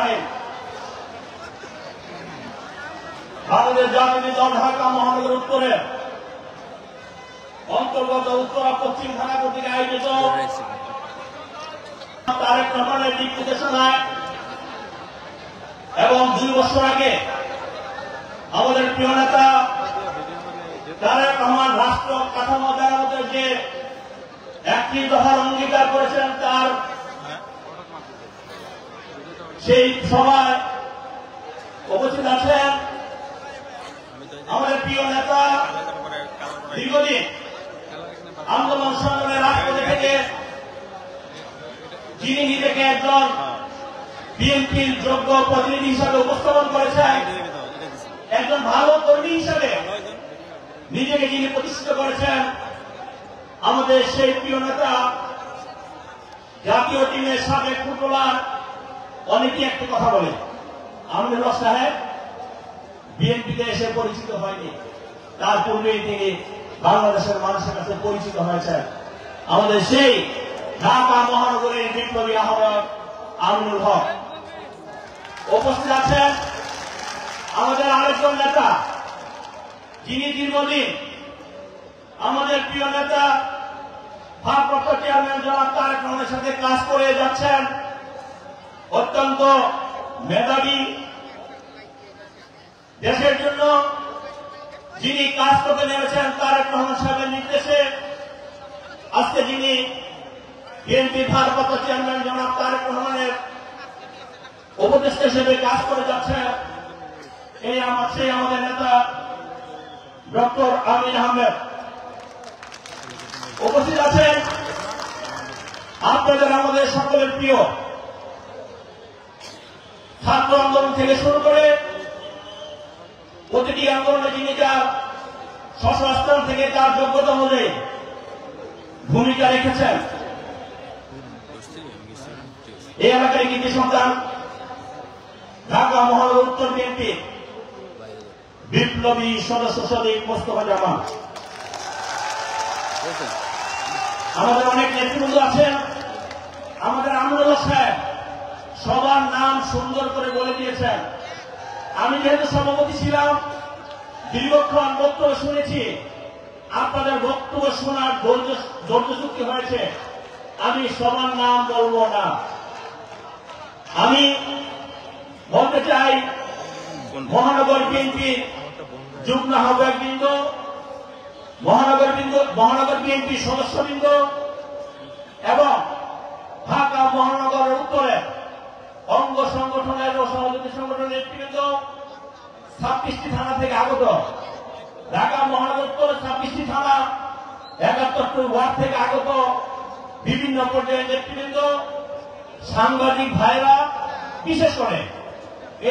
সাহেব বাংলাদেশ জাতীয় দল ঢাকা মহানগর উত্তরের অন্তর্গত উত্তরা পশ্চিম থানা কর্তৃক আয়োজিত তারেক রহমানের দিক নির্দেশনায় এবং 2 বছর আগে আমাদের প্রিয় নেতা তারেক রহমান রাষ্ট্র কাঠামো মেরামতের যে একটি দফার অঙ্গীকার করেছেন তার সেই সভায় উপস্থিত আছেন আমাদের প্রিয় নেতা দীর্ঘদিন আন্দোলন সংগ্রামের রাজপথে থেকে যিনি নিজেকে একজন বিএনপির যোগ্য প্রতিনিধি হিসাবে উপস্থাপন করেছেন, একজন ভালো কর্মী হিসাবে নিজেকে যিনি প্রতিষ্ঠিত করেছেন, আমাদের সেই প্রিয় নেতা জাতীয় টিমের সাবেক ফুটবলার অনেকেই একটি কথা বলে, আমিনুল হক সাহেব বিএনপিতে এসে পরিচিত হয়নি, তার পূর্বেই তিনি বাংলাদেশের মানুষের কাছে পরিচিত হয়েছেন। আমাদের সেই ঢাকা মহানগরের বিপ্লবী আহ্বায়ক আমিনুল হক উপস্থিত আছেন। আমাদের আরেকজন নেতা যিনি দীর্ঘদিন আমাদের প্রিয় নেতা ভারপ্রাপ্ত চেয়ারম্যান জনাব তারেক রহমানের সাথে কাজ করে যাচ্ছেন, অত্যন্ত মেধাবী, দেশের জন্য যিনি কাজ করতে নেমেছেন তারেক রহমান সাহেবের নির্দেশে, আজকে যিনি বিএনপি ভারপ্রাপ্ত চেয়ারম্যান জনাব তারেক রহমানের উপদেষ্টা হিসেবে কাজ করে যাচ্ছেন, সেই আমাদের নেতা ডক্টর আমিন আহমেদ উপস্থিত আছেন। আপনাদের আমাদের সকলের প্রিয় ছাত্র আন্দোলন থেকে শুরু করে প্রতিটি আন্দোলনে যিনি যার স্বশাস্ত্র থেকে তার যোগ্যতা অনুযায়ী ভূমিকা রেখেছেন, এই এলাকার কৃতি সন্তান ঢাকা মহানগর উত্তর বিএনপি বিপ্লবী সদস্য সচিব মোস্তফা জামান, আমাদের অনেক নেতৃবৃন্দ আছেন, আমাদের আমিনুল হক সাহেব সবার নাম সুন্দর করে বলে দিয়েছেন। আমি যেহেতু সভাপতি ছিলাম, দীর্ঘক্ষণ বক্তব্য শুনেছি, আপনাদের বক্তব্য শোনার ধৈর্য চুক্তি হয়েছে, আমি সবার নাম বলবো না। আমি বলতে চাই মহানগর বিএনপির যুগ্ম আহ্বায়কবৃন্দ, মহানগর বিএনপির সদস্যবৃন্দ এবং ঢাকা মহানগরের উত্তরে অঙ্গ সংগঠনের ও সহযোগী সংগঠনের নেতৃবৃন্দ, 26টি থানা থেকে আগত, ঢাকা মহানগর উত্তরে 26টি থানা, 71টি ওয়ার্ড থেকে আগত বিভিন্ন পর্যায়ের নেতৃবৃন্দ, সাংবাদিক ভাইরা, বিশেষ করে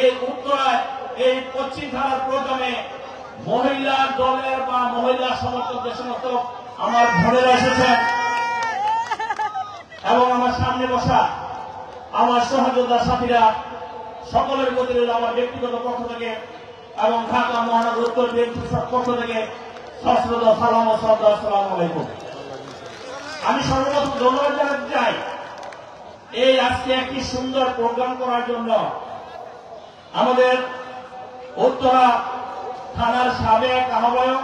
এই উত্তরায় এই পশ্চিম থানার প্রোগ্রামে মহিলা দলের বা মহিলা সমর্থকদের সমস্ত আমার বোনেরা এসেছেন এবং আমার সামনে বসা আমার সহযোদ্ধা সাথীরা, সকলের প্রতি আমার ব্যক্তিগত পক্ষ থেকে এবং ঢাকা মহানগর উত্তর বিএনপির পক্ষ থেকে সশ্রদ্ধ সালাম ও শ্রদ্ধা, আসসালামু আলাইকুম। আমি সর্বপ্রথম ধন্যবাদ জানাতে চাই এই আজকে একটি সুন্দর প্রোগ্রাম করার জন্য আমাদের উত্তরা থানার সাবেক আহ্বায়ক,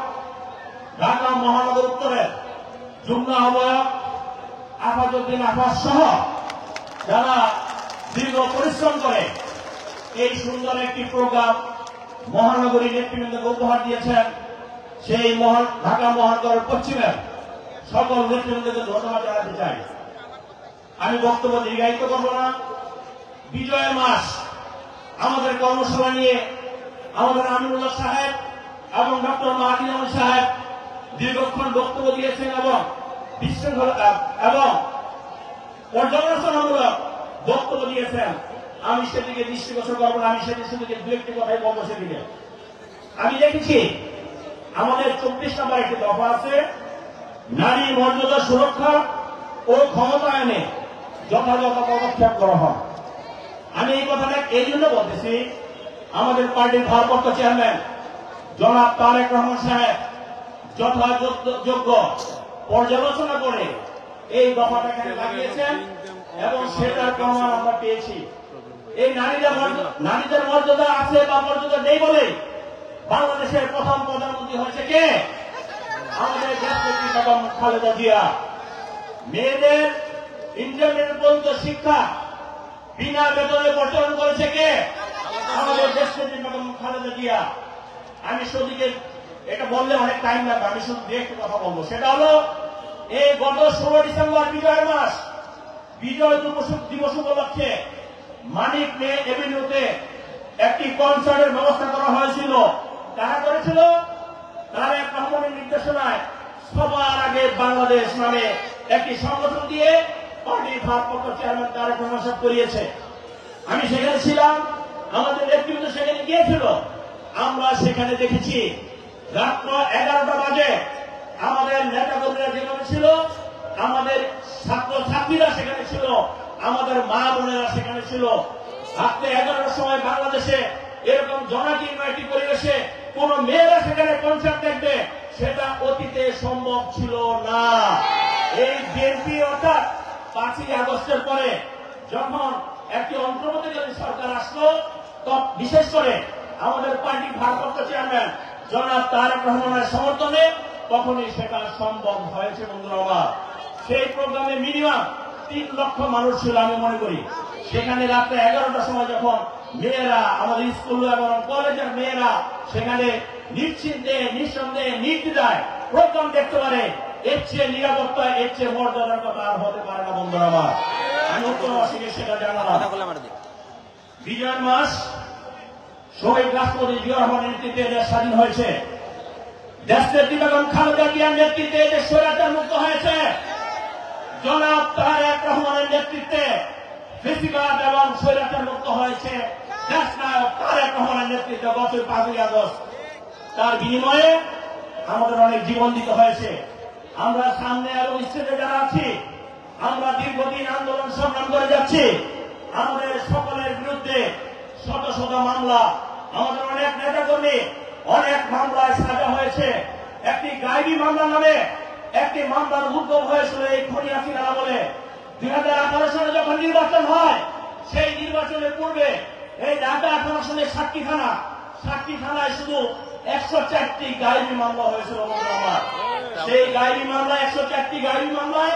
ঢাকা মহানগর উত্তরের যুগ্ম আহ্বায়ক আফাজউদ্দিন আফাজ সহ যারা দীর্ঘ পরিশ্রম করে এই সুন্দর একটি প্রোগ্রাম মহানগরী নেতৃবৃন্দকে উপহার দিয়েছেন, সেই ঢাকা মহানগর পশ্চিমের সকল নেতৃবৃন্দকে ধন্যবাদ জানাতে চাই। আমি বক্তব্য দীর্ঘায়িত করব না। বিজয়ের মাস আমাদের কর্মশালা নিয়ে আমাদের আমিনুল হক সাহেব এবং ডক্টর মাহাদি আহমেদ সাহেব দীর্ঘক্ষণ বক্তব্য দিয়েছেন এবং বিশৃঙ্খলা এবং পর্যালোচনামূলক বক্তব্য দিয়েছেন। আমি সেদিকে দৃষ্টিগোচর করবো না, আমি সেদিকে দু একটি কথাই বলবো। সেদিকে আমি দেখেছি আমাদের 24 নম্বর একটি দফা আছে, নারী মর্যাদা সুরক্ষা ও ক্ষমতায়নে যথাযথ পদক্ষেপ করা হয়। আমি এই কথাটা এই জন্য বলতেছি, আমাদের পার্টির ভারপ্রাপ্ত চেয়ারম্যান জনাব তারেক রহমান সাহেব যথাযোগ্য পর্যালোচনা করে এই দফাটাকে লাগিয়েছেন এবং সেটার প্রমাণ আমরা পেয়েছি। এই নারীদের মর্যাদা আছে বা মর্যাদা নেই বলে বাংলাদেশের প্রথম প্রধানমন্ত্রী হয়েছে কে? আমাদের দেশনেত্রী বেগম খালেদা জিয়া। মেয়েদের ইন্টারমিডিয়েট পর্যন্ত শিক্ষা বিনা বেতনে প্রচলন করেছে কে? আমাদের দেশনেত্রী বেগম খালেদা জিয়া। আমি শুধুকে এটা বললে অনেক টাইম লাগবে, আমি শুধু একটু কথা বলবো। সেটা হলো এই গত 16 ডিসেম্বর বিজয় মাস, বিজয় দিবস উপলক্ষে মানিক মে এভিনিউতে একটি কনসার্টের ব্যবস্থা করা হয়েছিল। কারা করেছিল? তারেক রহমানের নির্দেশনায় সবার আগে বাংলাদেশ নামে একটি সংগঠন দিয়ে পার্টির ভারপ্রাপ্ত চেয়ারম্যান তারেক রহমান সাহেব করিয়েছে। আমি সেখানে ছিলাম, আমাদের নেতৃত্ব সেখানে গিয়েছিল। আমরা সেখানে দেখেছি রাত্র 11টা বাজে আমাদের নেতাকর্মীরা যেখানে ছিল, আমাদের ছাত্র ছাত্রীরা সেখানে ছিল, আমাদের মা বোনেরা সেখানে ছিল। রাত্রে 11টার সময় বাংলাদেশে এরকম জনাকীর্ণ একটি পরিবেশে কোন মেয়েরা সেখানে কনসার্ট দেখবে, সেটা অতীতে সম্ভব ছিল না। এই বিএনপি অর্থাৎ 5ই আগস্টের পরে যখন একটি অন্তর্বর্তীকালীন সরকার আসলো, বিশেষ করে আমাদের পার্টির ভারপ্রাপ্ত চেয়ারম্যান জনাব তারেক রহমানের সমর্থনে তখনই সেটা সম্ভব হয়েছে। বন্ধুরা আমার, সেই প্রোগ্রামে মিনিমাম 3 লক্ষ মানুষ ছিল আমি মনে করি। সেখানে রাত্রে 11টার সময় যখন মেয়েরা, আমাদের স্কুল এবং কলেজের মেয়েরা সেখানে নিশ্চিন্তে নিঃসন্দেহে নির্দ্বিধায় প্রোগ্রাম দেখতে পারে, এর চেয়ে নিরাপত্তা, এর চেয়ে মর্যাদার কথা আর হতে পারে না। বন্ধুরা আমার, আমি উত্তরবাসীকে সেটা জানালাম। বিজয় মাস শহীদ রাষ্ট্রপতি জিয়া রহমানের নেতৃত্বে দেশ স্বাধীন হয়েছে। দেশনেত্রী বেগম খালেদা জিয়ার নেতৃত্বে দেশ স্বৈরাচার মুক্ত হয়েছে। জনাব তারেক রহমানের নেতৃত্বে ফেসিবাদ এবং স্বৈরাচার মুক্ত হয়েছে। দেশ নায়ক তারেক রহমানের নেতৃত্বে গত 5ই আগস্ট। তার বিনিময়ে আমাদের অনেক জীবন দিতে হয়েছে। আমরা সামনে এবং স্টেজে যারা আছি, আমরা দীর্ঘদিন আন্দোলন সংগ্রাম করে যাচ্ছি। আমাদের সকলের বিরুদ্ধে শত শত মামলা, আমাদের অনেক নেতাকর্মী অনেক মামলায় সাজা হয়েছে। একটি গায়েবী মামলা নামে একটি মামলার উদ্ভব হয়েছিল এই খনি হাসিনা বলে। 2018 সালে যখন নির্বাচন হয়, সেই নির্বাচনের পূর্বে এই ঢাকা 18 সালে সাতটি থানায় শুধু 104টি গায়েবী মামলা হয়েছিল। আমার সেই গায়েবী মামলা 104টি গায়েবী মামলায়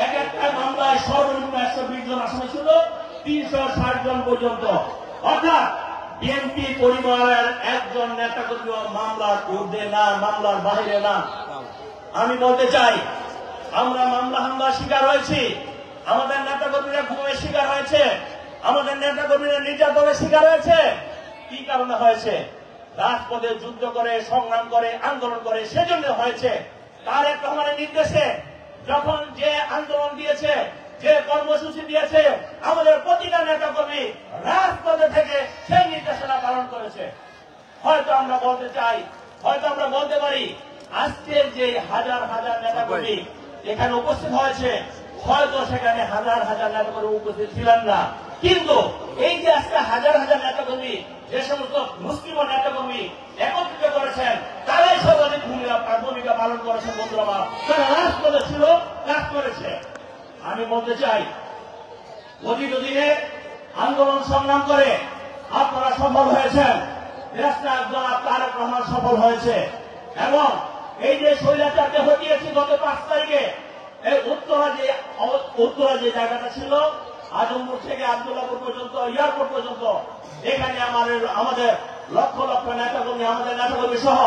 এক একটা মামলায় সর্বনিম্ন 120 জন আসামি ছিল, 360 জন পর্যন্ত। অর্থাৎ বিএনপি পরিবারের একজন নেতাকর্মী মামলার ঊর্ধ্বে না, মামলার বাইরে না। আমি বলতে চাই, আমরা মামলা হামলার শিকার হয়েছি, আমাদের নেতাকর্মীরা ঘুমের শিকার হয়েছে, আমাদের নেতাকর্মীরা নির্যাতনের শিকার হয়েছে। কি কারণে হয়েছে? রাজপথে যুদ্ধ করে, সংগ্রাম করে, আন্দোলন করে, সেজন্য হয়েছে। তারেক রহমানের নির্দেশে যখন যে আন্দোলন দিয়েছে, যে কর্মসূচি দিয়েছে, আমাদের প্রতিটা নেতাকর্মী রাজপথে থেকে সেই নির্দেশনা পালন করেছে। হয়তো আমরা বলতে চাই, হয়তো আমরা বলতে পারি, আজকে যে হাজার হাজার নেতাকর্মী এখানে উপস্থিত হয়েছে, হয়তো সেখানে হাজার হাজার নেতাকর্মী উপস্থিত ছিলেন না। কিন্তু এই যে আজকে হাজার হাজার নেতাকর্মী, যে সমস্ত মুসলিম নেতাকর্মী একত্রিত করেছেন, তারাই সর্বাধিক ভূমিকা পালন করেছেন। বন্ধুরা, তারা রাজপথে ছিল, কাজ করেছে। আমি বলতে চাই, অতীত দিনে আন্দোলন সংগ্রাম করে আপনারা সফল হয়েছেন, দেশনায়ক জনাব তারেক রহমান সফল হয়েছে। এবং এই যে স্বৈরাচারকে হটিয়েছি গত 5 তারিখে, এই উত্তরা যে জায়গাটা ছিল, আজমপুর থেকে আব্দুল্লাহপুর পর্যন্ত, এয়ারপোর্ট পর্যন্ত, এখানে আমাদের লক্ষ লক্ষ নেতাকর্মী, আমাদের নেতাকর্মী সহ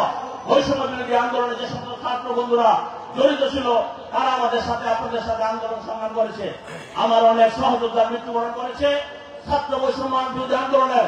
বৈষম্য বিরোধী আন্দোলনে যে সমস্ত ছাত্র বন্ধুরা জড়িত ছিল, তারা আমাদের সাথে, আপনাদের সাথে আন্দোলন সংগ্রাম করেছে। আমার অনেক সহযোদ্ধা মৃত্যুবরণ করেছে ছাত্র বৈষম্য বিরোধী আন্দোলনের।